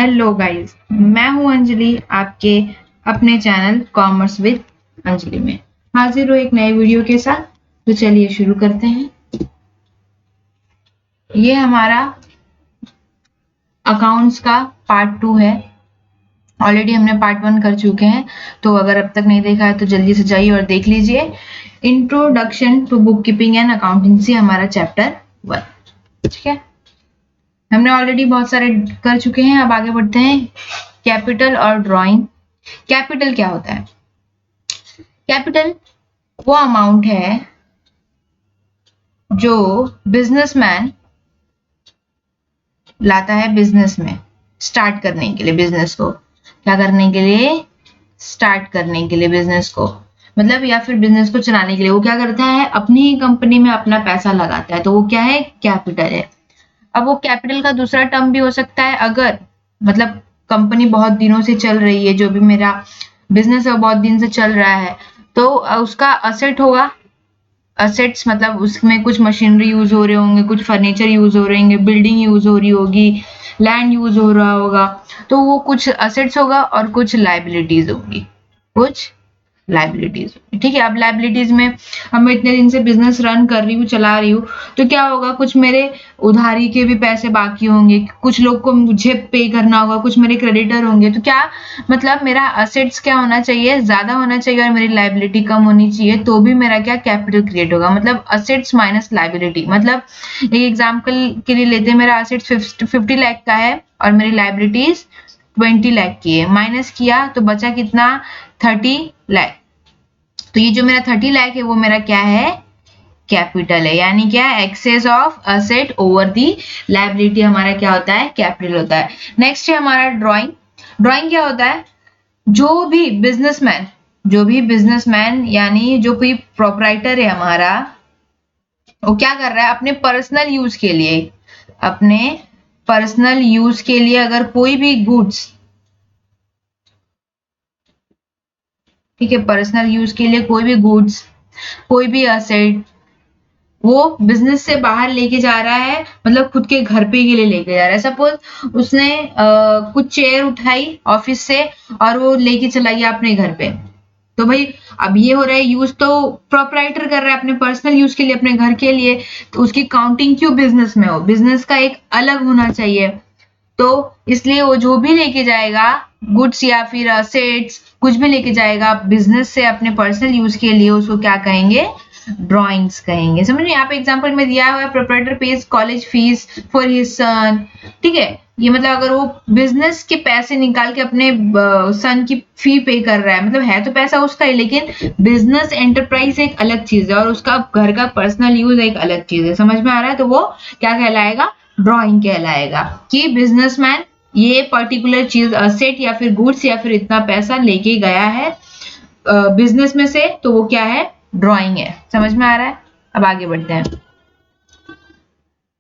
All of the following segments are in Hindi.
हेलो गाइस, मैं हूं अंजलि, आपके अपने चैनल कॉमर्स विद अंजलि में हाजिर हूं एक नए वीडियो के साथ। तो चलिए शुरू करते हैं। ये हमारा अकाउंट्स का पार्ट 2 है। ऑलरेडी हमने पार्ट 1 कर चुके हैं, तो अगर अब तक नहीं देखा है तो जल्दी से जाइए और देख लीजिए। Introduction to bookkeeping and accountancy हमारा चैप्टर 1। ठीक है, हमने ऑलरेडी बहुत सारे कर चुके हैं। अब आगे बढ़ते हैं। कैपिटल और ड्राइंग। कैपिटल क्या होता है? कैपिटल वो अमाउंट है जो बिजनेसमैन लाता है बिजनेस में स्टार्ट करने के लिए। बिजनेस को क्या करने के लिए? स्टार्ट करने के लिए बिजनेस को, मतलब या फिर बिजनेस को चलाने के लिए वो क्या करता है? अपनी ही कंपनी में अपना पैसा लगाता है, तो वो क्या है? कैपिटल है। अब वो कैपिटल का दूसरा टर्म भी हो सकता है, अगर मतलब कंपनी बहुत दिनों से चल रही है, जो भी मेरा बिजनेस है बहुत दिन से चल रहा है, तो उसका असेट होगा। असेट्स मतलब उसमें कुछ मशीनरी यूज हो रहे होंगे, कुछ फर्नीचर यूज हो रहे होंगे, बिल्डिंग यूज हो रही होगी, लैंड यूज हो रहा होगा, तो वो कुछ असेट्स होगा और कुछ लाइबिलिटीज होगी। कुछ लाइबिलिटीज। ठीक है, अब लाइबिलिटीज में अब मैं इतने दिन से बिजनेस रन कर रही हूँ, चला रही हूँ, तो क्या होगा? कुछ मेरे उधारी के भी पैसे बाकी होंगे, कुछ लोग को मुझे पे करना होगा, कुछ मेरे क्रेडिटर होंगे। तो क्या मतलब मेरा असेट्स क्या होना चाहिए? ज्यादा होना चाहिए और मेरी लाइबिलिटी कम होनी चाहिए, तो भी मेरा क्या कैपिटल क्रिएट होगा। मतलब असेट्स माइनस लाइबिलिटी। मतलब एक एग्जाम्पल के लिए लेते हैं, मेरा असेट्स 50 लाख का है और मेरी लाइबिलिटीज 20 लाख की है। माइनस किया तो बचा कितना? 30 लाख। तो ये जो मेरा 30 लाख है वो मेरा क्या है? कैपिटल है। यानी क्या? Excess of asset over the liability हमारा क्या होता है? कैपिटल होता है। नेक्स्ट है हमारा ड्राइंग। ड्राइंग क्या होता है? जो भी बिजनेसमैन यानी जो कोई प्रोपराइटर है हमारा, वो क्या कर रहा है? अपने पर्सनल यूज के लिए, अपने पर्सनल यूज के लिए अगर कोई भी गुड्स, ठीक है, पर्सनल यूज के लिए कोई भी गुड्स, कोई भी असेट वो बिजनेस से बाहर लेके जा रहा है, मतलब खुद के घर पे के लिए लेके जा रहा है। सपोज उसने कुछ चेयर उठाई ऑफिस से और वो लेके चला गया अपने घर पे, तो भाई अब ये हो रहा है यूज तो प्रोपराइटर कर रहा है अपने पर्सनल यूज के लिए, अपने घर के लिए, तो उसकी काउंटिंग क्यों बिजनेस में हो? बिजनेस का एक अलग होना चाहिए। तो इसलिए वो जो भी लेके जाएगा गुड्स या फिर असेट्स, कुछ भी लेके जाएगा बिजनेस से अपने पर्सनल यूज के लिए, उसको क्या कहेंगे? ड्राइंग्स कहेंगे। समझ यहाँ पे एग्जांपल में दिया हुआ है, proprietor page college fees for his son. ठीक है, ये मतलब अगर वो बिजनेस के पैसे निकाल के अपने सन की फी पे कर रहा है, मतलब है तो पैसा उसका ही, लेकिन बिजनेस एंटरप्राइज एक अलग चीज है और उसका घर का पर्सनल यूज एक अलग चीज है। समझ में आ रहा है? तो वो क्या कहलाएगा? ड्राइंग कहलाएगा कि बिजनेसमैन ये पर्टिकुलर चीज असेट या फिर गुड्स या फिर इतना पैसा लेके गया है बिजनेस में से, तो वो क्या है? ड्राइंग है। समझ में आ रहा है? अब आगे बढ़ते हैं।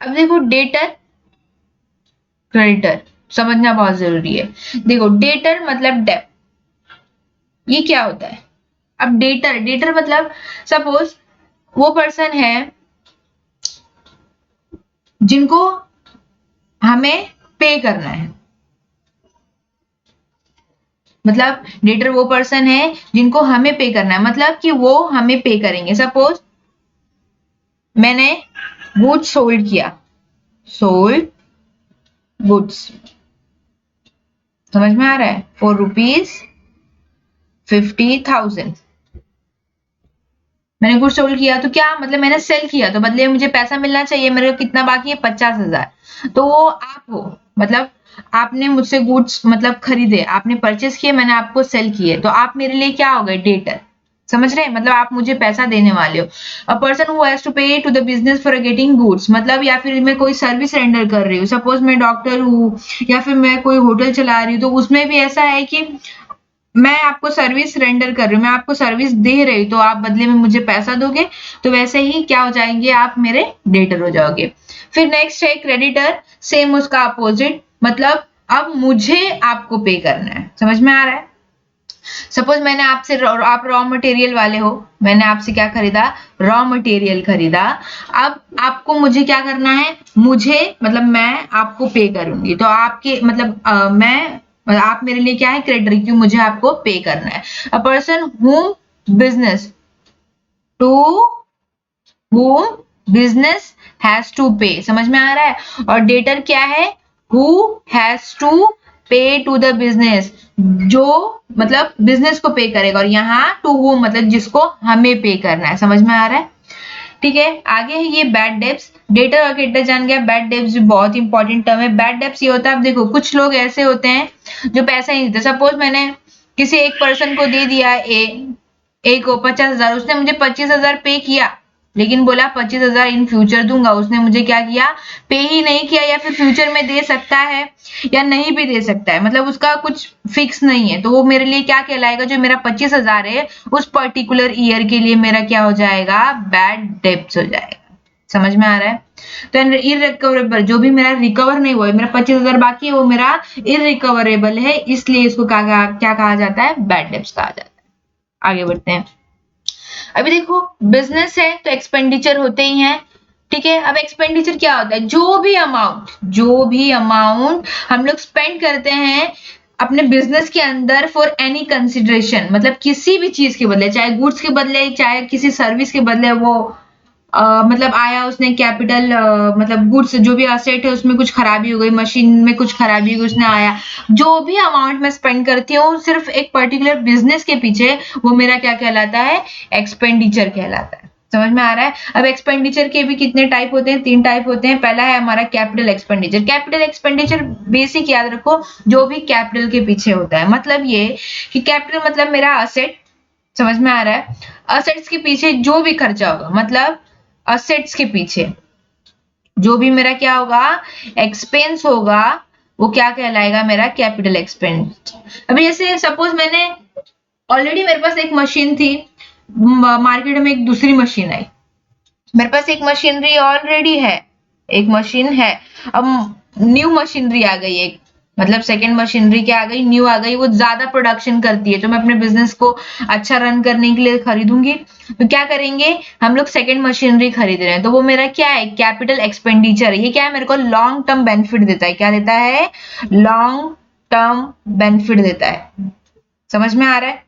अब देखो, डेटर क्रेडिटर समझना बहुत जरूरी है। देखो, डेटर मतलब डेब्ट, ये क्या होता है? अब डेटर, डेटर मतलब सपोज वो पर्सन है जिनको हमें पे करना है। मतलब डेटर वो पर्सन है जिनको हमें पे करना है, मतलब कि वो हमें पे करेंगे। सपोज मैंने गुड्स सोल्ड किया, सोल्ड गुड्स, समझ में आ रहा है? फॉर ₹50,000 मैंने गुड्स सोल्ड किया, तो क्या मतलब मैंने सेल किया, तो बदले में मुझे पैसा मिलना चाहिए। मेरे को कितना बाकी है? 50,000। तो वो आप हो, मतलब आपने मुझसे गुड्स मतलब खरीदे, आपने परचेस किए, मैंने आपको सेल किए, तो आप मेरे लिए क्या हो गए? डेटर। समझ रहे हैं? मतलब आप मुझे पैसा देने वाले हो। A person who has to pay to the business for getting goods, मतलब या फिर मैं कोई सर्विस रेंडर कर रही हूँ, सपोज मैं डॉक्टर हूँ या फिर मैं कोई होटल चला रही हूँ, तो उसमें भी ऐसा है कि मैं आपको सर्विस रेंडर कर रही हूँ, मैं आपको सर्विस दे रही हूँ, तो आप बदले में मुझे पैसा दोगे, तो वैसे ही क्या हो जाएंगे? आप मेरे डेटर हो जाओगे। फिर नेक्स्ट है क्रेडिटर, सेम उसका अपोजिट, मतलब अब मुझे आपको पे करना है। समझ में आ रहा है? सपोज मैंने आपसे आप रॉ मटेरियल वाले हो, मैंने आपसे क्या खरीदा, रॉ मटेरियल खरीदा। अब आपको मुझे क्या करना है, मुझे मतलब मैं आपको पे करूंगी, तो आपके मतलब आप मेरे लिए क्या है, क्रेडिटर, क्यों मुझे आपको पे करना है। A person whom business to whom business has to pay, समझ में आ रहा है। और डेटर क्या है, who has to pay to the business, जो मतलब बिजनेस को पे करेगा, और यहाँ to whom मतलब जिसको हमें पे करना है, समझ में आ रहा है। ठीक है, आगे है ये बैड डेब्ट्स। डेटर और क्रेडिटर जान गया, बैड डेब्ट्स भी बहुत इंपॉर्टेंट टर्म है। बैड डेब्ट्स ये होता है, अब देखो कुछ लोग ऐसे होते हैं जो पैसा ही नहीं देते। सपोज मैंने किसी एक पर्सन को दे दिया ए को 50,000, उसने मुझे 25,000 पे किया, लेकिन बोला 25,000 इन फ्यूचर दूंगा। उसने मुझे क्या किया, पे ही नहीं किया, या फिर फ्यूचर में दे सकता है या नहीं भी दे सकता है, मतलब उसका कुछ फिक्स नहीं है। तो वो मेरे लिए क्या कहलाएगा, जो मेरा 25,000 है उस पर्टिकुलर ईयर के लिए मेरा क्या हो जाएगा, बैड डेब्ट्स हो जाएगा। समझ में आ रहा है। तो इनरिकवरेबल, जो भी मेरा रिकवर नहीं हुआ है, मेरा 25,000 बाकी है, वो मेरा इनरिकवरेबल है, इसलिए इसको क्या कहा जाता है, बैड डेब्ट्स कहा जाता है। आगे बढ़ते हैं। अभी देखो बिजनेस है तो एक्सपेंडिचर होते ही हैं, ठीक है। अब एक्सपेंडिचर क्या होता है, जो भी अमाउंट हम लोग स्पेंड करते हैं अपने बिजनेस के अंदर फॉर एनी कंसिडरेशन, मतलब किसी भी चीज के बदले, चाहे गुड्स के बदले, चाहे किसी सर्विस के बदले, वो मतलब आया उसने कैपिटल, मतलब गुड्स जो भी असेट है उसमें कुछ खराबी हो गई, मशीन में कुछ खराबी हो गई, उसने आया, जो भी अमाउंट मैं स्पेंड करती हूँ सिर्फ एक पर्टिकुलर बिजनेस के पीछे, वो मेरा क्या कहलाता है, एक्सपेंडिचर कहलाता है। समझ में आ रहा है। अब एक्सपेंडिचर के भी कितने टाइप होते हैं, 3 टाइप होते हैं। पहला है हमारा capital expenditure. Capital expenditure basic याद रखो, जो भी कैपिटल के पीछे होता है, मतलब ये कि कैपिटल मतलब मेरा असेट, समझ में आ रहा है। असेट्स के पीछे जो भी खर्चा होगा, मतलब असेट्स के पीछे जो भी मेरा क्या होगा, एक्सपेंस होगा, वो क्या कहलाएगा, मेरा कैपिटल एक्सपेंस। अभी जैसे सपोज मैंने ऑलरेडी मेरे पास एक मशीन थी, मार्केट में एक दूसरी मशीन आई, मेरे पास एक मशीनरी ऑलरेडी है, एक मशीन है, अब न्यू मशीनरी आ गई, एक मतलब सेकंड मशीनरी क्या आ गई, न्यू आ गई, वो ज्यादा प्रोडक्शन करती है, तो मैं अपने बिजनेस को अच्छा रन करने के लिए खरीदूंगी। तो क्या करेंगे हम लोग, सेकंड मशीनरी खरीद रहे हैं, तो वो मेरा क्या है, कैपिटल एक्सपेंडिचर है। ये क्या है, मेरे को लॉन्ग टर्म बेनिफिट देता है, क्या देता है, लॉन्ग टर्म बेनिफिट देता है। समझ में आ रहा है।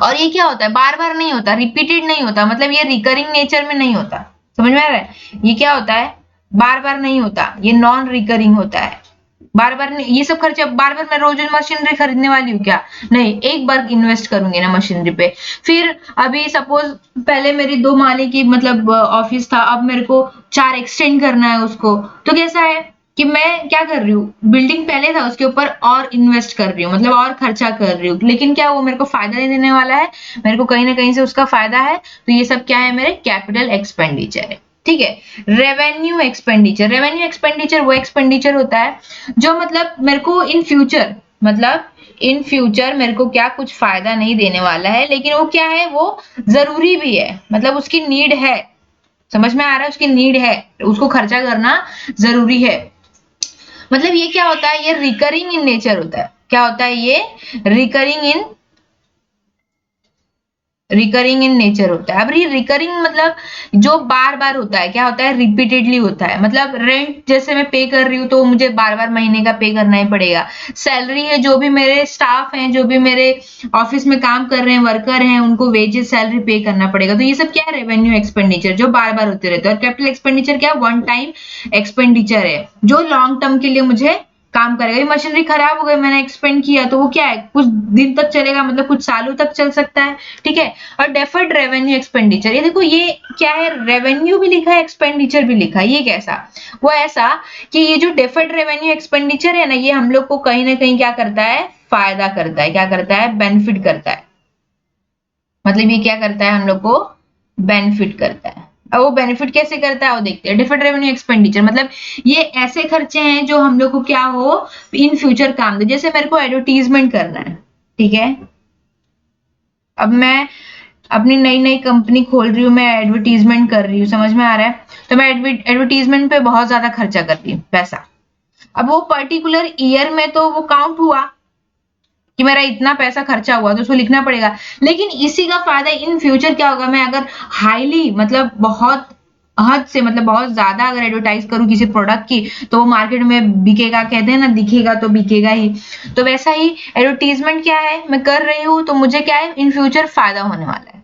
और ये क्या होता है, बार बार नहीं होता, रिपीटेड नहीं होता, मतलब ये रिकरिंग नेचर में नहीं होता। समझ में आ रहा है। ये क्या होता है, बार बार नहीं होता, ये नॉन रिकरिंग होता है। बार बार नहीं, ये सब खर्चे बार बार मैं रोज मशीनरी खरीदने वाली हूँ क्या, नहीं, एक बार इन्वेस्ट करूंगी ना मशीनरी पे। फिर अभी सपोज पहले मेरी 2 माले की मतलब ऑफिस था, अब मेरे को 4 एक्सटेंड करना है उसको, तो कैसा है कि मैं क्या कर रही हूँ, बिल्डिंग पहले था उसके ऊपर और इन्वेस्ट कर रही हूँ, मतलब और खर्चा कर रही हूँ, लेकिन क्या वो मेरे को फायदा नहीं देने वाला है, मेरे को कहीं ना कहीं से उसका फायदा है। तो ये सब क्या है, मेरे कैपिटल एक्सपेंडिचर है। ठीक है। रेवेन्यू एक्सपेंडिचर, रेवेन्यू एक्सपेंडिचर वो एक्सपेंडिचर होता है जो मतलब मेरे को इन फ्यूचर, मतलब इन फ्यूचर मेरे को क्या कुछ फायदा नहीं देने वाला है, लेकिन वो क्या है, वो जरूरी भी है, मतलब उसकी नीड है। समझ में आ रहा है, उसकी नीड है, उसको खर्चा करना जरूरी है। मतलब ये क्या होता है, ये रिकरिंग इन नेचर होता है। क्या होता है, ये रिकरिंग इन नेचर होता है। अब ये रिकरिंग मतलब जो बार बार होता है, क्या होता है, रिपीटेडली होता है। मतलब रेंट जैसे मैं पे कर रही हूँ तो मुझे बार बार महीने का पे करना ही पड़ेगा। सैलरी है, जो भी मेरे स्टाफ हैं, जो भी मेरे ऑफिस में काम कर रहे हैं, वर्कर हैं, उनको वेजेस सैलरी पे करना पड़ेगा। तो ये सब क्या है, रेवेन्यू एक्सपेंडिचर, जो बार बार होते रहते हैं। और कैपिटल एक्सपेंडिचर क्या, वन टाइम एक्सपेंडिचर है, जो लॉन्ग टर्म के लिए मुझे काम करेगा। ये मशीनरी खराब हो गई, मैंने एक्सपेंड किया, तो वो क्या है, कुछ दिन तक चलेगा, मतलब कुछ सालों तक चल सकता है। ठीक है। और डेफर्ड रेवेन्यू एक्सपेंडिचर, ये देखो ये क्या है, रेवेन्यू भी लिखा है, एक्सपेंडिचर भी लिखा है। ये कैसा, वो ऐसा कि ये जो डेफर्ड रेवेन्यू एक्सपेंडिचर है ना, ये हम लोग को कहीं ना कहीं क्या करता है, फायदा करता है, क्या करता है, बेनिफिट करता है। मतलब ये क्या करता है, हम लोग को बेनिफिट करता है। अब वो बेनिफिट कैसे करता है वो देखते हैं। डिफर्ड रेवेन्यू एक्सपेंडिचर मतलब ये ऐसे खर्चे हैं जो हम लोग को क्या हो, इन फ्यूचर काम दे। जैसे मेरे को एडवर्टीजमेंट करना है, ठीक है, अब मैं अपनी नई नई कंपनी खोल रही हूँ, मैं एडवर्टीजमेंट कर रही हूँ, समझ में आ रहा है। तो मैं एडवर्टीजमेंट पे बहुत ज्यादा खर्चा कर रही हूँ पैसा। अब वो पर्टिकुलर ईयर में तो वो काउंट हुआ, कि मेरा इतना पैसा खर्चा हुआ, तो उसको लिखना पड़ेगा। लेकिन इसी का फायदा इन फ्यूचर क्या होगा, मैं अगर हाईली मतलब बहुत हद से मतलब बहुत ज्यादा अगर एडवर्टाइज करूं किसी प्रोडक्ट की, तो वो मार्केट में बिकेगा, कहते हैं ना दिखेगा तो बिकेगा ही। तो वैसा ही एडवर्टीजमेंट क्या है, मैं कर रही हूँ तो मुझे क्या है इन फ्यूचर फायदा होने वाला है,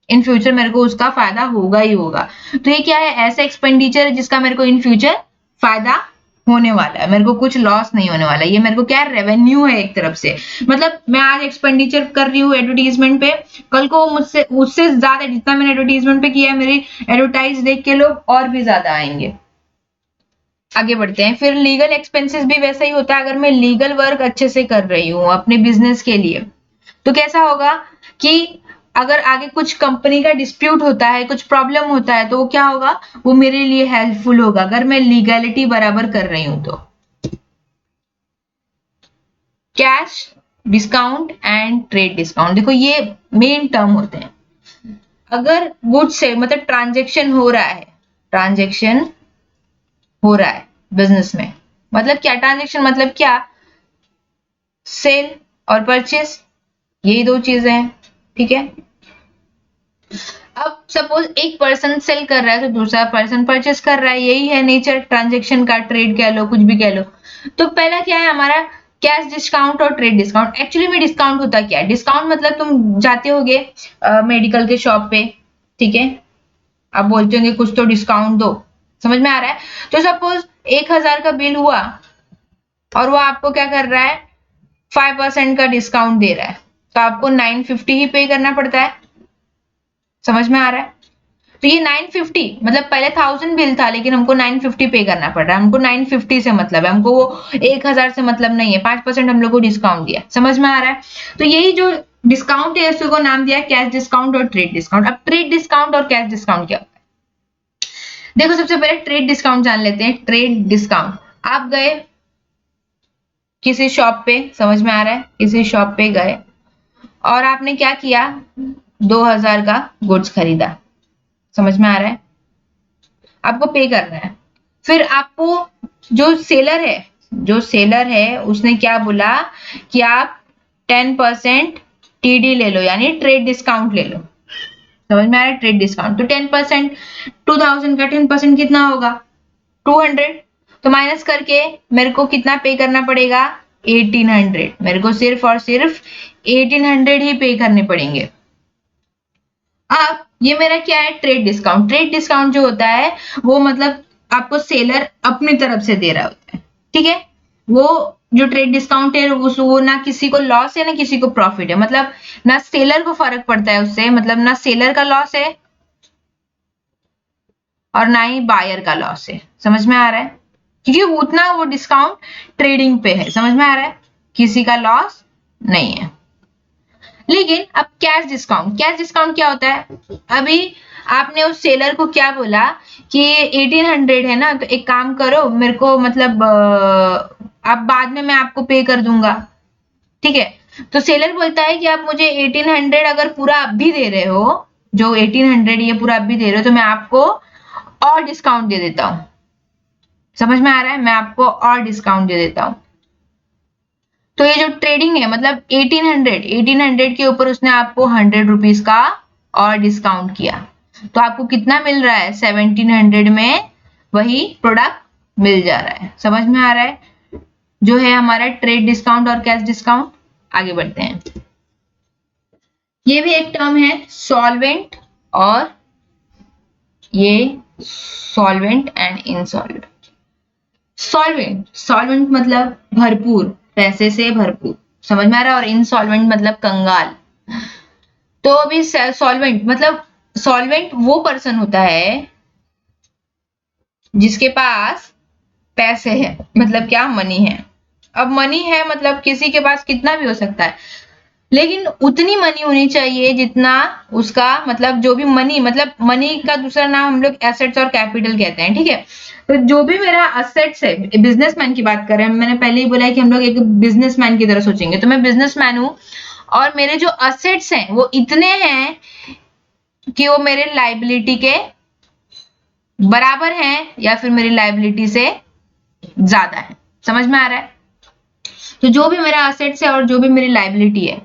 इन फ्यूचर मेरे को उसका फायदा होगा ही होगा। तो ये क्या है, ऐसा एक्सपेंडिचर जिसका मेरे को इन फ्यूचर फायदा होने वाला है, मेरे को कुछ लॉस नहीं होने वाला है। ये मेरे को क्या रेवेन्यू है एक तरफ से। मतलब मैं आज एक्सपेंडिचर कर रही हूँ एडवर्टीजमेंट पे, कल को मुझसे उससे ज्यादा जितना मैंने एडवर्टीजमेंट पे किया है, मेरी एडवर्टाइज देख के लोग और भी ज्यादा आएंगे। आगे बढ़ते हैं। फिर लीगल एक्सपेंसेस भी वैसा ही होता है। अगर मैं लीगल वर्क अच्छे से कर रही हूँ अपने बिजनेस के लिए, तो कैसा होगा कि अगर आगे कुछ कंपनी का डिस्प्यूट होता है, कुछ प्रॉब्लम होता है, तो वो क्या होगा, वो मेरे लिए हेल्पफुल होगा अगर मैं लीगैलिटी बराबर कर रही हूं तो। Cash discount and trade discount, देखो ये मेन टर्म होते हैं। अगर गुड्स से मतलब ट्रांजेक्शन हो रहा है, ट्रांजेक्शन हो रहा है बिजनेस में, मतलब क्या ट्रांजेक्शन, मतलब क्या, सेल और परचेस, यही दो चीजें हैं, ठीक है। अब सपोज एक पर्सन सेल कर रहा है तो दूसरा पर्सन परचेस कर रहा है, यही है नेचर ट्रांजेक्शन का, ट्रेड कह लो कुछ भी कह लो। तो पहला क्या है हमारा, कैश डिस्काउंट और ट्रेड डिस्काउंट। एक्चुअली में डिस्काउंट होता क्या है, डिस्काउंट मतलब तुम जाते होगे मेडिकल के शॉप पे, ठीक है, आप बोलते होंगे कुछ तो डिस्काउंट दो, समझ में आ रहा है। तो सपोज 1000 का बिल हुआ और वो आपको क्या कर रहा है, 5% का डिस्काउंट दे रहा है, तो आपको 950 ही पे करना पड़ता है, समझ में आ रहा है। तो ये 950 मतलब पहले 1000 बिल था, लेकिन हमको 950 पे करना पड़ रहा है। हमको 950 से मतलब है, हमको वो 1000 से मतलब नहीं है। 5% हम लोग को डिस्काउंट दिया, समझ में आ रहा है। तो यही जो डिस्काउंट है उसको नाम दिया कैश डिस्काउंट और ट्रेड डिस्काउंट। अब ट्रेड डिस्काउंट और कैश डिस्काउंट क्या होता है, देखो सबसे पहले ट्रेड डिस्काउंट जान लेते हैं। ट्रेड डिस्काउंट, आप गए किसी शॉप पे, समझ में आ रहा है, किसी शॉप पे गए और आपने क्या किया, 2000 का गुड्स खरीदा, समझ में आ रहा है, आपको पे करना है। फिर आपको जो सेलर है, जो सेलर है उसने क्या बोला कि आप 10% टीडी ले लो, यानी ट्रेड डिस्काउंट ले लो, समझ में आ रहा है, ट्रेड डिस्काउंट। तो 10% 2000 का 10% कितना होगा, 200। तो माइनस करके मेरे को कितना पे करना पड़ेगा, 1800। मेरे को सिर्फ और सिर्फ 1800 ही पे करने पड़ेंगे। अब ये मेरा क्या है, ट्रेड डिस्काउंट। ट्रेड डिस्काउंट जो होता है वो मतलब आपको सेलर अपनी तरफ से दे रहा होता है, ठीक है। वो जो ट्रेड डिस्काउंट है वो ना किसी को लॉस है ना किसी को प्रॉफिट है, मतलब ना सेलर को फर्क पड़ता है उससे, मतलब ना सेलर का लॉस है और ना ही बायर का लॉस है, समझ में आ रहा है, क्योंकि उतना वो डिस्काउंट ट्रेडिंग पे है, समझ में आ रहा है, किसी का लॉस नहीं है। लेकिन अब कैश डिस्काउंट, कैश डिस्काउंट क्या होता है, अभी आपने उस सेलर को क्या बोला कि 1800 है ना, तो एक काम करो मेरे को मतलब अब बाद में मैं आपको पे कर दूंगा, ठीक है। तो सेलर बोलता है कि आप मुझे 1800 अगर पूरा अभी दे रहे हो, जो 1800 ये पूरा अभी दे रहे हो, तो मैं आपको और डिस्काउंट दे देता हूँ, समझ में आ रहा है, मैं आपको और डिस्काउंट दे देता हूँ। तो ये जो ट्रेडिंग है मतलब 1800 के ऊपर उसने आपको 100 रुपीज का और डिस्काउंट किया, तो आपको कितना मिल रहा है, 1700 में वही प्रोडक्ट मिल जा रहा है, समझ में आ रहा है, जो है हमारा ट्रेड डिस्काउंट और कैश डिस्काउंट। आगे बढ़ते हैं। ये भी एक टर्म है सॉल्वेंट, और ये solvent and insolvent. Solvent, solvent मतलब भरपूर, पैसे से भरपूर, समझ में आ रहा है, और इनसॉल्वेंट मतलब कंगाल। तो अभी सॉल्वेंट मतलब, सॉल्वेंट वो पर्सन होता है जिसके पास पैसे हैं, मतलब क्या, मनी है। अब मनी है मतलब किसी के पास कितना भी हो सकता है, लेकिन उतनी मनी होनी चाहिए जितना उसका मतलब, जो भी मनी मतलब, मनी का दूसरा नाम हम लोग एसेट्स और कैपिटल कहते हैं, ठीक है। तो जो भी मेरा एसेट्स है, बिजनेसमैन की बात करें, मैंने पहले ही बोला है कि हम लोग एक बिजनेसमैन की तरह सोचेंगे, तो मैं बिजनेसमैन हूं और मेरे जो एसेट्स हैं वो इतने हैं कि वो मेरे लायबिलिटी के बराबर हैं या फिर मेरी लायबिलिटी से ज्यादा है, समझ में आ रहा है। तो जो भी मेरा असेट्स है और जो भी मेरी लाइबिलिटी है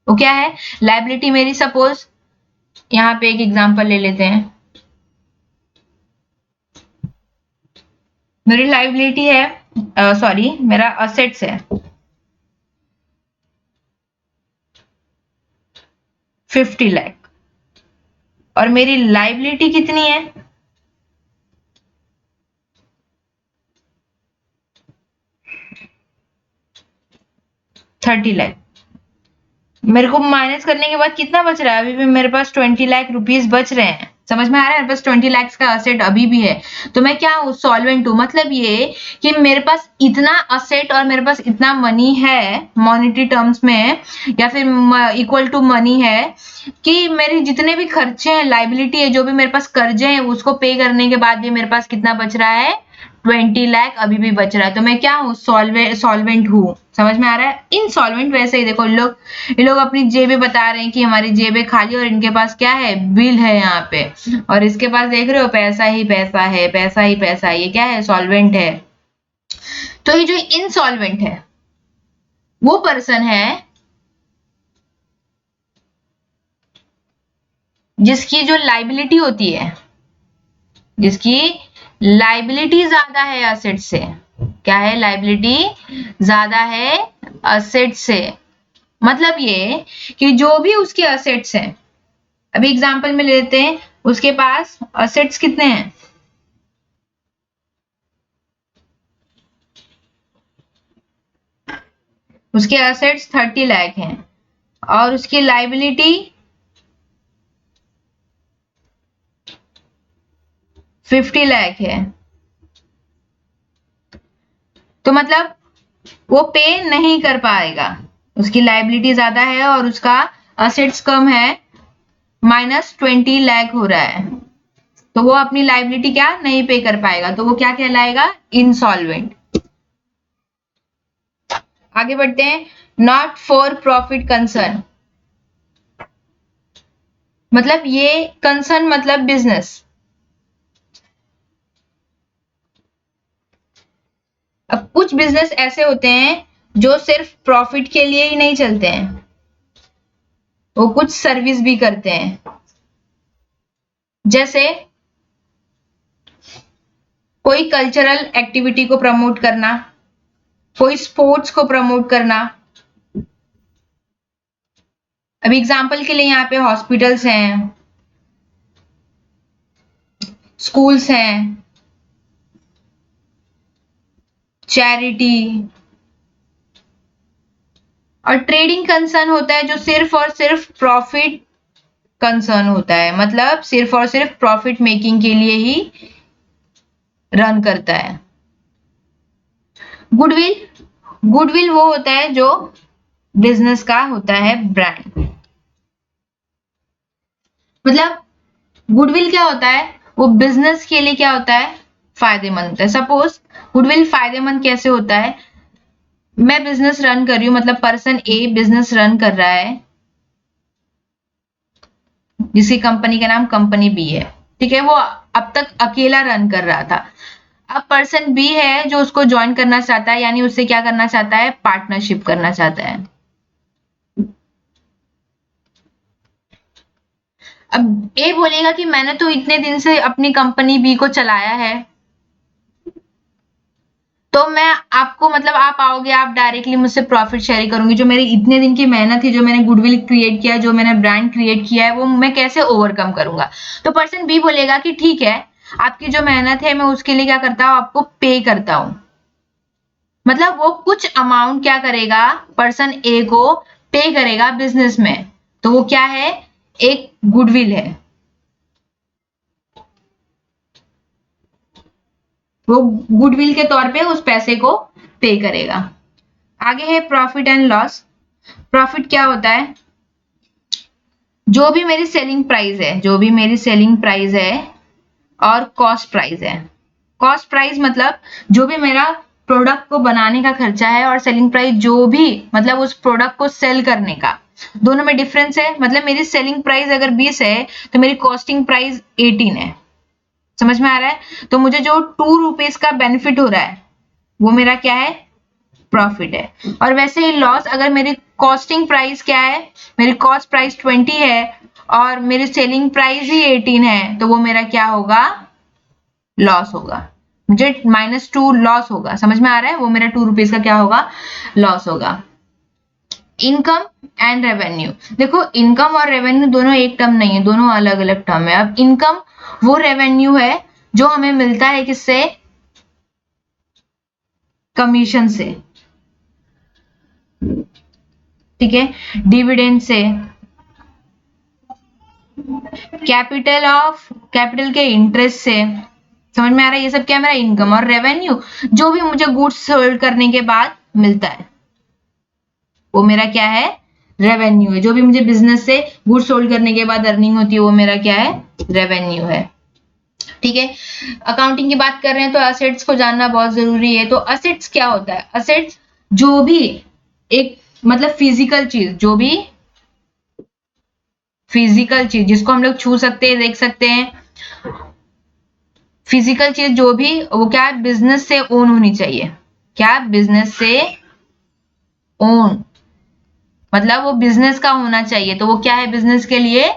वो क्या है, लाइबिलिटी मेरी, सपोज यहाँ पे एक एग्जांपल ले लेते हैं, मेरी लाइबिलिटी है सॉरी मेरा असेट्स है 50 लाख और मेरी लाइबिलिटी कितनी है 30 लाख। मेरे को माइनस करने के बाद कितना बच रहा है, अभी भी मेरे पास 20 लाख रुपीस बच रहे हैं। समझ में आ रहा है, मेरे पास 20 लाख का असेट अभी भी है। तो मैं क्या हूँ, सॉल्वेंट हूँ। मतलब ये कि मेरे पास इतना असेट और मेरे पास इतना मनी है मॉनेटरी टर्म्स में, या फिर इक्वल टू मनी है कि मेरे जितने भी खर्चे हैं, लाइबिलिटी है, जो भी मेरे पास कर्जे हैं, उसको पे करने के बाद भी मेरे पास कितना बच रहा है, 20 लाख अभी भी बच रहा है। तो मैं क्या हूँ, सॉल्वेंट हूँ। समझ में आ रहा है। इनसॉल्वेंट वैसे ही देखो, ये लोग अपनी जेबें बता रहे हैं कि हमारी जेबें खाली, और इनके पास क्या है, बिल है यहाँ पे, और इसके पास देख रहे हो पैसा ही पैसा है, पैसा ही पैसा है। ये क्या है, सॉल्वेंट है। तो ये जो इनसॉल्वेंट है वो पर्सन है जिसकी जो लाइबिलिटी होती है, जिसकी लाइबिलिटी ज्यादा है असेट से। क्या है, लाइबिलिटी ज्यादा है असेट से। मतलब ये कि जो भी उसके असेट्स हैं, अभी एग्जांपल में लेते हैं, उसके पास असेट्स कितने हैं, उसके असेट्स 30 लाख हैं और उसकी लाइबिलिटी 50 लाख है। तो मतलब वो पे नहीं कर पाएगा, उसकी लाइबिलिटी ज्यादा है और उसका असेट्स कम है, -20 लाख हो रहा है। तो वो अपनी लाइबिलिटी क्या नहीं पे कर पाएगा, तो वो क्या कहलाएगा, इंसॉल्वेंट। आगे बढ़ते हैं, नॉट फॉर प्रॉफिट कंसर्न। मतलब ये कंसर्न मतलब बिजनेस। अब कुछ बिजनेस ऐसे होते हैं जो सिर्फ प्रॉफिट के लिए ही नहीं चलते हैं, वो कुछ सर्विस भी करते हैं। जैसे कोई कल्चरल एक्टिविटी को प्रमोट करना, कोई स्पोर्ट्स को प्रमोट करना। अभी एग्जांपल के लिए यहाँ पे हॉस्पिटल्स हैं, स्कूल्स हैं, चैरिटी। और ट्रेडिंग कंसर्न होता है जो सिर्फ और सिर्फ प्रॉफिट कंसर्न होता है, मतलब सिर्फ और सिर्फ प्रॉफिट मेकिंग के लिए ही रन करता है। गुडविल, गुडविल वो होता है जो बिजनेस का होता है ब्रांड। मतलब गुडविल क्या होता है, वो बिजनेस के लिए क्या होता है, फायदेमंद होता है। सपोज गुडविल फायदेमंद कैसे होता है, मैं बिजनेस रन कर रही हूँ, मतलब पर्सन ए बिजनेस रन कर रहा है, जिसकी कंपनी का नाम कंपनी बी है, ठीक है। वो अब तक अकेला रन कर रहा था। अब पर्सन बी है जो उसको ज्वाइन करना चाहता है, यानी उससे क्या करना चाहता है, पार्टनरशिप करना चाहता है। अब ए बोलेगा कि मैंने तो इतने दिन से अपनी कंपनी बी को चलाया है, तो मैं आपको, मतलब आप आओगे, आप डायरेक्टली मुझसे प्रॉफिट शेयर करूंगी। जो मेरी इतने दिन की मेहनत थी, जो मैंने गुडविल क्रिएट किया है, जो मैंने ब्रांड क्रिएट किया है, वो मैं कैसे ओवरकम करूंगा। तो पर्सन बी बोलेगा कि ठीक है, आपकी जो मेहनत है मैं उसके लिए क्या करता हूँ, आपको पे करता हूँ। मतलब वो कुछ अमाउंट क्या करेगा, पर्सन ए को पे करेगा बिजनेस में। तो वो क्या है, एक गुडविल है। वो गुडविल के तौर पे उस पैसे को पे करेगा। आगे है प्रॉफिट एंड लॉस। प्रॉफिट क्या होता है, जो भी मेरी सेलिंग प्राइस है, जो भी मेरी सेलिंग प्राइस है, और कॉस्ट प्राइस है। कॉस्ट प्राइस मतलब जो भी मेरा प्रोडक्ट को बनाने का खर्चा है, और सेलिंग प्राइस जो भी मतलब उस प्रोडक्ट को सेल करने का। दोनों में डिफरेंस है। मतलब मेरी सेलिंग प्राइस अगर 20 है तो मेरी कॉस्टिंग प्राइस 18 है। समझ में आ रहा है। तो मुझे जो 2 रुपीज का बेनिफिट हो रहा है वो मेरा क्या है, प्रॉफिट है। और वैसे ही लॉस, अगर मेरी कॉस्टिंग प्राइस क्या है, मेरी कॉस्ट प्राइस 20 है और मेरी सेलिंग प्राइस ही 18 है, तो वो मेरा क्या होगा, लॉस होगा, मुझे -2 लॉस होगा। समझ में आ रहा है, वो मेरा 2 रुपीज का क्या होगा, लॉस होगा। इनकम एंड रेवेन्यू, देखो इनकम और रेवेन्यू दोनों एक टर्म नहीं है, दोनों अलग अलग टर्म है। अब इनकम वो रेवेन्यू है जो हमें मिलता है किससे, कमीशन से, ठीक है, डिविडेंड से, कैपिटल के इंटरेस्ट से। समझ में आ रहा है, ये सब क्या है, मेरा इनकम। और रेवेन्यू जो भी मुझे गुड्स सोल्ड करने के बाद मिलता है, वो मेरा क्या है, रेवेन्यू है। जो भी मुझे बिजनेस से गुड्स सोल्ड करने के बाद अर्निंग होती है, वो मेरा क्या है, रेवेन्यू है। ठीक है, अकाउंटिंग की बात कर रहे हैं तो असेट्स को जानना बहुत जरूरी है। तो असेट्स क्या होता है, असेट्स जो भी एक मतलब फिजिकल चीज, जो भी फिजिकल चीज जिसको हम लोग छू सकते हैं, देख सकते हैं, फिजिकल चीज जो भी, वो क्या है, बिजनेस से ओन होनी चाहिए। क्या, बिजनेस से ओन, मतलब वो बिजनेस का होना चाहिए। तो वो क्या है, बिजनेस के लिए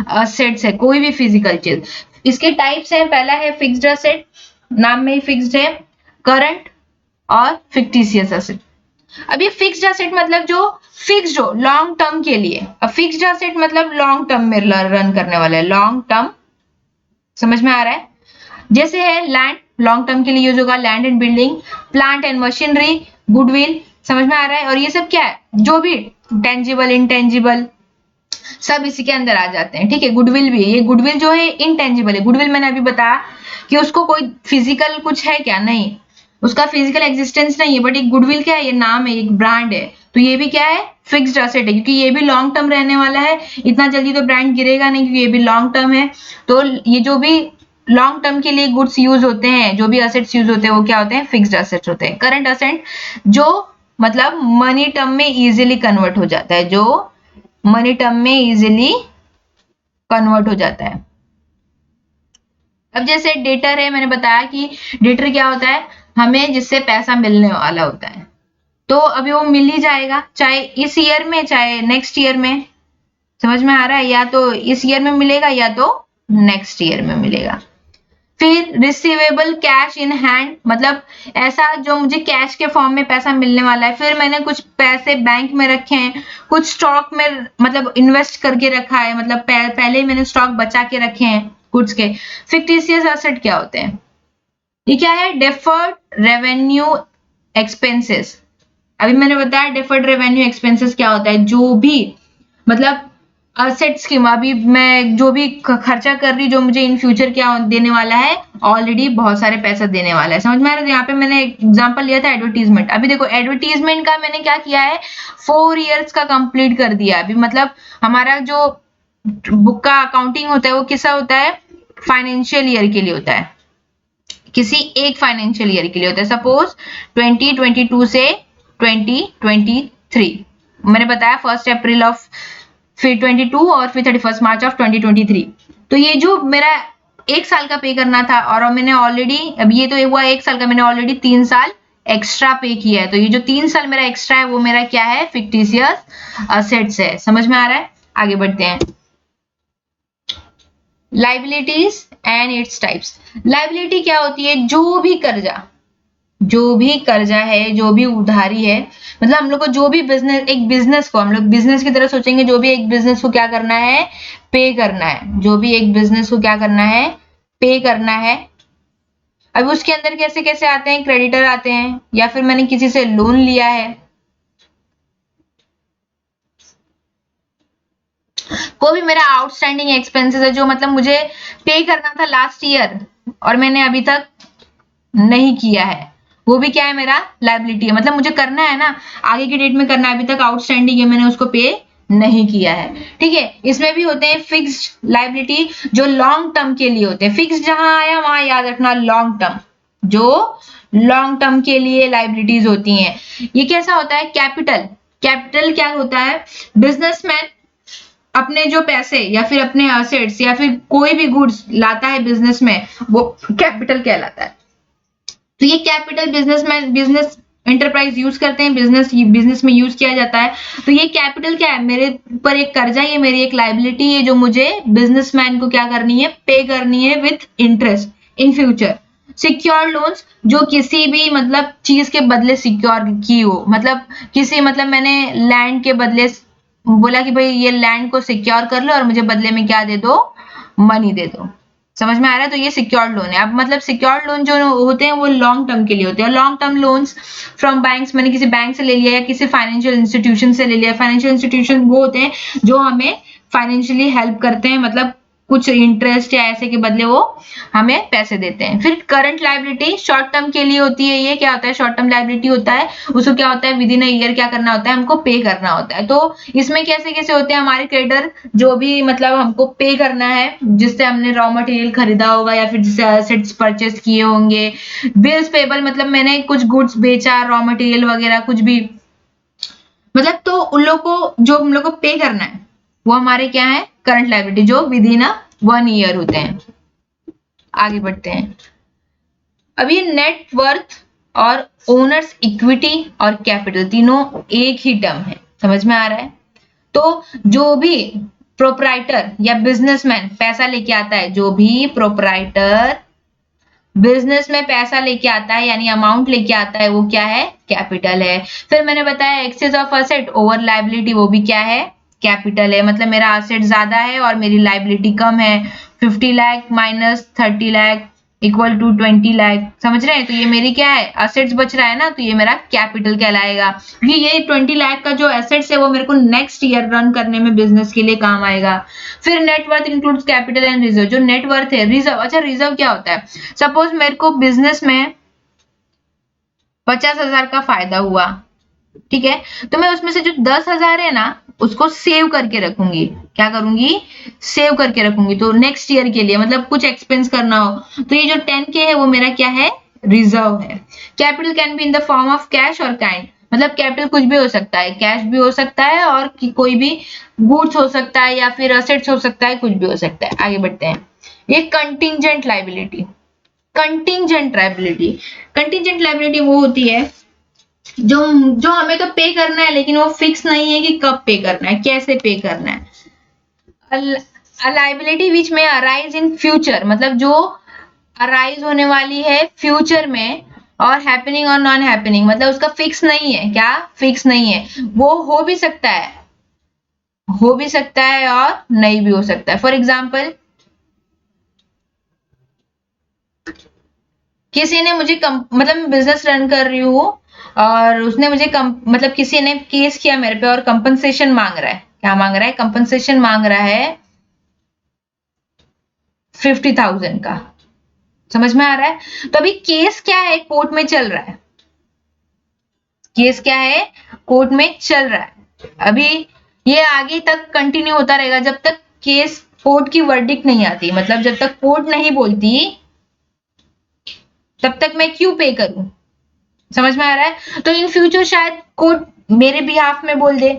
असेट्स है, कोई भी फिजिकल चीज। इसके टाइप्स हैं, पहला है फिक्स्ड असेट, नाम में ही फिक्स्ड है, करंट और फिक्टिशियस असेट। अब ये फिक्स्ड असेट मतलब जो फिक्स्ड हो लॉन्ग टर्म के लिए। अब फिक्स्ड असेट मतलब लॉन्ग टर्म में रन करने वाला है, लॉन्ग टर्म। समझ में आ रहा है, जैसे है लैंड, लॉन्ग टर्म के लिए यूज होगा, land and building, plant and machinery, goodwill. समझ में आ रहा है, और ये सब क्या है, जो भी टेंजिबल इंटेंजिबल सब इसी के अंदर आ जाते हैं। ठीक है, गुडविल भी है, ये गुडविल जो है इनटेंजिबल है। गुडविल मैंने अभी बताया कि उसको कोई फिजिकल कुछ है क्या, नहीं, उसका फिजिकल एग्जिस्टेंस नहीं है, बट एक गुडविल क्या है, ये नाम है, एक ब्रांड है। तो ये भी क्या है, फिक्स्ड एसेट है, क्योंकि ये भी लॉन्ग टर्म रहने वाला है, इतना जल्दी तो ब्रांड गिरेगा नहीं, क्योंकि ये भी लॉन्ग टर्म है। तो ये जो भी लॉन्ग टर्म के लिए गुड्स यूज होते हैं, जो भी असेट्स यूज होते हैं, वो क्या होते हैं, फिक्स्ड असेट्स होते हैं। करंट असेट जो मतलब मनी टर्म में इजीली कन्वर्ट हो जाता है, जो मनी टर्म में इजीली कन्वर्ट हो जाता है। अब जैसे डेटर है, मैंने बताया कि डेटर क्या होता है, हमें जिससे पैसा मिलने वाला होता है। तो अभी वो मिल ही जाएगा, चाहे इस ईयर में चाहे नेक्स्ट ईयर में। समझ में आ रहा है, या तो इस ईयर में मिलेगा या तो नेक्स्ट ईयर में मिलेगा। फिर रिसीवेबल कैश इन हैंड, मतलब ऐसा जो मुझे कैश के फॉर्म में पैसा मिलने वाला है। फिर मैंने कुछ पैसे बैंक में रखे हैं, कुछ स्टॉक में मतलब इन्वेस्ट करके रखा है, मतलब पहले ही मैंने स्टॉक बचा के रखे हैं गुड्स के। फिक्टिशियस एसेट क्या होते हैं, ये क्या है, डेफर्ड रेवेन्यू एक्सपेंसेस। अभी मैंने बताया डेफर्ड रेवेन्यू एक्सपेंसेस क्या होता है, जो भी मतलब असेट्स की अभी मैं जो भी खर्चा कर रही, जो मुझे इन फ्यूचर क्या देने वाला है, ऑलरेडी बहुत सारे पैसा देने वाला है। समझ में आ रहा है, यहाँ पे मैंने एग्जांपल लिया था एडवर्टीजमेंट। अभी देखो एडवर्टीजमेंट का मैंने क्या किया है, 4 इयर्स का कंप्लीट कर दिया अभी। मतलब हमारा जो बुक का अकाउंटिंग होता है, वो किसा होता है, फाइनेंशियल ईयर के लिए होता है, किसी एक फाइनेंशियल ईयर के लिए होता है। सपोज 2022 से 2023, मैंने बताया 1 अप्रैल ऑफ फिर 22 और फिर 31 मार्च ऑफ 2023। तो ये जो मेरा 1 साल का पे करना था, और मैंने ऑलरेडी, अब ये तो हुआ 1 साल का, मैंने ऑलरेडी 3 साल एक्स्ट्रा पे किया है। तो ये जो 3 साल मेरा एक्स्ट्रा है, वो मेरा क्या है, फिक्टिशियस असेट्स है। समझ में आ रहा है, आगे बढ़ते हैं। Liabilities and its types. Liability क्या होती है, जो भी कर्जा, जो भी कर्जा है, जो भी उधारी है, मतलब हम लोग को जो भी बिजनेस, एक बिजनेस को हम लोग बिजनेस की तरह सोचेंगे, जो भी एक बिजनेस को क्या करना है, पे करना है। जो भी एक बिजनेस को क्या करना है, पे करना है। अब उसके अंदर कैसे कैसे आते हैं, क्रेडिटर आते हैं, या फिर मैंने किसी से लोन लिया है, कोई भी मेरा आउटस्टैंडिंग एक्सपेंसेस है जो मतलब मुझे पे करना था लास्ट ईयर और मैंने अभी तक नहीं किया है, वो भी क्या है, मेरा लायबिलिटी है। मतलब मुझे करना है ना, आगे की डेट में करना है, अभी तक आउटस्टैंडिंग है, मैंने उसको पे नहीं किया है। ठीक है, इसमें भी होते हैं फिक्स्ड लायबिलिटी जो लॉन्ग टर्म के लिए होते हैं। फिक्स्ड जहां आया वहां याद रखना लॉन्ग टर्म, जो लॉन्ग टर्म के लिए लायबिलिटीज होती हैं। ये कैसा होता है, कैपिटल। कैपिटल क्या होता है, बिजनेसमैन अपने जो पैसे या फिर अपने असेट्स या फिर कोई भी गुड्स लाता है बिजनेस में, वो कैपिटल कहलाता है। तो ये कैपिटल बिजनेस एंटरप्राइज यूज करते हैं, बिजनेस में यूज किया जाता है। तो ये कैपिटल क्या है, मेरे ऊपर एक कर्जा, ये मेरी एक लाइबिलिटी है जो मुझे बिजनेसमैन को क्या करनी है, पे करनी है with interest in future. Secure loans, जो किसी भी मतलब चीज के बदले सिक्योर की हो, मतलब किसी मतलब मैंने लैंड के बदले बोला कि भाई ये लैंड को सिक्योर कर लो और मुझे बदले में क्या दे दो, मनी दे दो। समझ में आ रहा है? तो ये सिक्योर्ड लोन है। अब मतलब सिक्योर्ड लोन जो होते हैं वो लॉन्ग टर्म के लिए होते हैं। Long term loans from banks, मैंने किसी बैंक से ले लिया या किसी फाइनेंशियल इंस्टीट्यूशन से ले लिया। फाइनेंशियल इंस्टीट्यूशन वो होते हैं जो हमें फाइनेंशियली हेल्प करते हैं, मतलब कुछ इंटरेस्ट या ऐसे के बदले वो हमें पैसे देते हैं। फिर करंट लायबिलिटी शॉर्ट टर्म के लिए होती है। ये क्या होता है, शॉर्ट टर्म लायबिलिटी होता है, उसको क्या होता है, विद इन अ ईयर क्या करना होता है, हमको पे करना होता है। तो इसमें कैसे कैसे होते हैं, हमारे क्रेडिटर जो भी मतलब हमको पे करना है, जिससे हमने रॉ मटेरियल खरीदा होगा या फिर जिससे एसेट्स परचेस किए होंगे। बिल्स पेबल, मतलब मैंने कुछ गुड्स बेचा, रॉ मटेरियल वगैरह कुछ भी, मतलब तो उन लोग को जो हम लोग को पे करना है वो हमारे क्या है, करंट लायबिलिटी, जो विद इन 1 ईयर होते हैं। आगे बढ़ते हैं। अभी नेट वर्थ और ओनर्स इक्विटी और कैपिटल तीनों एक ही टर्म है, समझ में आ रहा है? तो जो भी प्रोप्राइटर या बिजनेसमैन पैसा लेके आता है, जो भी प्रोप्राइटर बिजनेस में पैसा लेके आता है यानी अमाउंट लेके आता है, वो क्या है, कैपिटल है। फिर मैंने बताया excess of asset over liability, वो भी क्या है, कैपिटल है। मतलब मेरा असेट ज्यादा है और मेरी लायबिलिटी कम है। 50 lakh minus 30 lakh equal to 20 lakh, समझ रहे हैं? तो ये मेरी क्या है, असेट्स बच रहा है ना, तो ये मेरा कैपिटल कहलाएगा, क्योंकि ये 20 लाख का जो एसेट्स है वो मेरे को नेक्स्ट ईयर रन करने में बिजनेस के लिए काम आएगा। फिर net worth includes capital and reserve. जो नेटवर्थ है, रिजर्व, अच्छा रिजर्व क्या होता है, सपोज मेरे को बिजनेस में 50,000 का फायदा हुआ, ठीक है, तो मैं उसमें से जो 10,000 है ना उसको सेव करके रखूंगी। क्या करूंगी, सेव करके रखूंगी, तो नेक्स्ट ईयर के लिए, मतलब कुछ एक्सपेंस करना हो। तो ये जो 10K है वो मेरा क्या है, रिजर्व है। Capital can be in the form of cash और काइंड, मतलब कैपिटल कुछ भी हो सकता है, कैश भी हो सकता है और कोई भी गुड्स हो सकता है या फिर असेट्स हो सकता है, कुछ भी हो सकता है। आगे बढ़ते हैं। ये contingent liability, contingent liability, contingent liability वो होती है जो जो हमें तो पे करना है लेकिन वो फिक्स नहीं है कि कब पे करना है, कैसे पे करना है। लायबिलिटी विच में अराइज इन फ्यूचर, मतलब जो अराइज होने वाली है फ्यूचर में, और हैपनिंग और नॉन हैपनिंग, मतलब उसका फिक्स नहीं है। क्या फिक्स नहीं है, वो हो भी सकता है, हो भी सकता है और नहीं भी हो सकता है। फॉर एग्जाम्पल, किसी ने मुझे मतलब मैं बिजनेस रन कर रही हूँ और उसने मुझे मतलब किसी ने केस किया मेरे पे और कंपनसेशन मांग रहा है। क्या मांग रहा है, कंपनसेशन मांग रहा है 50,000 का, समझ में आ रहा है? तो अभी केस क्या है, कोर्ट में चल रहा है, केस क्या है, कोर्ट में चल रहा है। अभी ये आगे तक कंटिन्यू होता रहेगा जब तक केस कोर्ट की वर्डिक्ट नहीं आती, मतलब जब तक कोर्ट नहीं बोलती तब तक मैं क्यों पे करूं, समझ में आ रहा है? तो इन फ्यूचर शायद कोर्ट मेरे बिहाफ में बोल दे।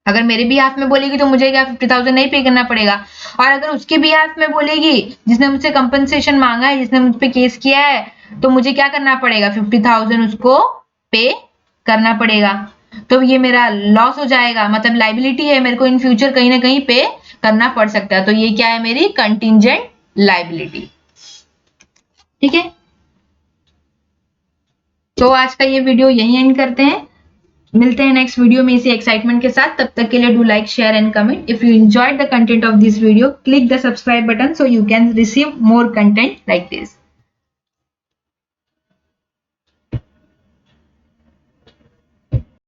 अगर मेरे बिहाफ में बोलेगी तो मुझे क्या 50,000 नहीं पे करना पड़ेगा, और अगर उसके बिहाफ में बोलेगी जिसने मुझसे कंपनसेशन मांगा है, जिसने मुझ पे केस किया है, तो मुझे क्या करना पड़ेगा, 50,000 उसको पे करना पड़ेगा। तो ये मेरा लॉस हो जाएगा, मतलब लायबिलिटी है, मेरे को इन फ्यूचर कहीं ना कहीं पे करना पड़ सकता है। तो ये क्या है, मेरी कंटिंजेंट लायबिलिटी। ठीक है, तो आज का ये वीडियो यही एंड करते हैं, मिलते हैं नेक्स्ट वीडियो में इसी एक्साइटमेंट के साथ। तब तक के लिए do like, share and comment. If you enjoyed the content of this video, click the subscribe button so you can receive more content like this.